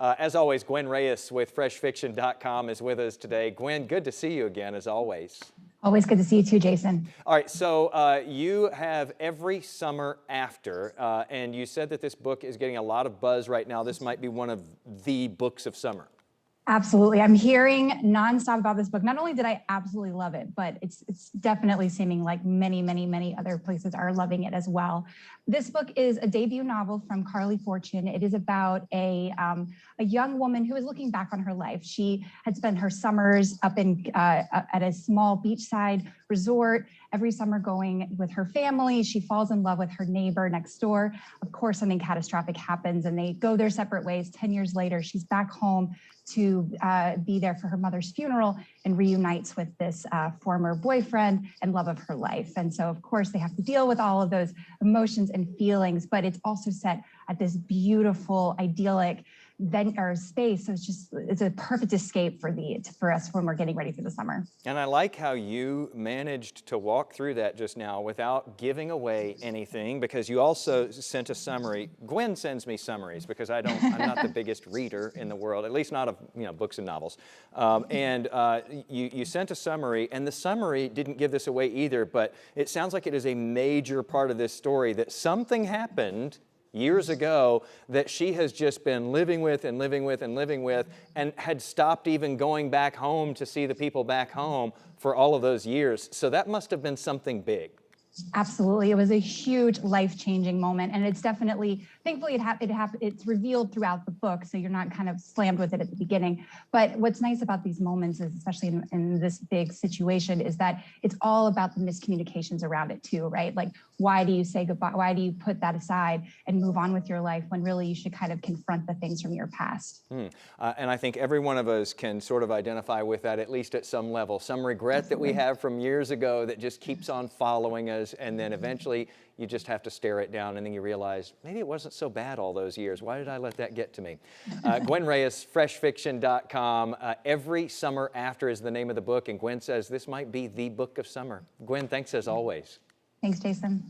As always, Gwen Reyes with freshfiction.com is with us today. Gwen, good to see you again, as always. Always good to see you too, Jason. All right, so you have Every Summer After, and you said that this book is getting a lot of buzz right now. This might be one of the books of summer. Absolutely. I'm hearing nonstop about this book. Not only did I absolutely love it, but it's definitely seeming like many other places are loving it as well. This book is a debut novel from Carley Fortune. It is about a young woman who is looking back on her life. She had spent her summers up at a small beachside resort, every summer going with her family. She falls in love with her neighbor next door. Of course, something catastrophic happens and they go their separate ways. 10 years later, she's back home to be there for her mother's funeral and reunites with this former boyfriend and love of her life. And so, of course, they have to deal with all of those emotions and feelings, but it's also set at this beautiful, idyllic space. So it's a perfect escape for us when we're getting ready for the summer. And I like how you managed to walk through that just now without giving away anything, because you also sent a summary. Gwen sends me summaries because I'm not the biggest reader in the world, at least not of books and novels. You sent a summary, and the summary didn't give this away either, but it sounds like it is a major part of this story that something happened years ago that she has just been living with and had stopped even going back home to see the people back home for all of those years. So that must have been something big. Absolutely. It was a huge life-changing moment. And it's definitely, thankfully, it's revealed throughout the book, so you're not kind of slammed with it at the beginning. But what's nice about these moments is, especially in this big situation, is that it's all about the miscommunications around it too, right? Like, why do you say goodbye? Why do you put that aside and move on with your life when really you should kind of confront the things from your past? And I think every one of us can sort of identify with that, at least at some level. Some regret that we have from years ago that just keeps on following us, and then eventually you just have to stare it down, and then you realize, maybe it wasn't so bad all those years. Why did I let that get to me? Gwen Reyes, freshfiction.com. Every Summer After is the name of the book, and Gwen says this might be the book of summer. Gwen, thanks as always. Thanks, Jason.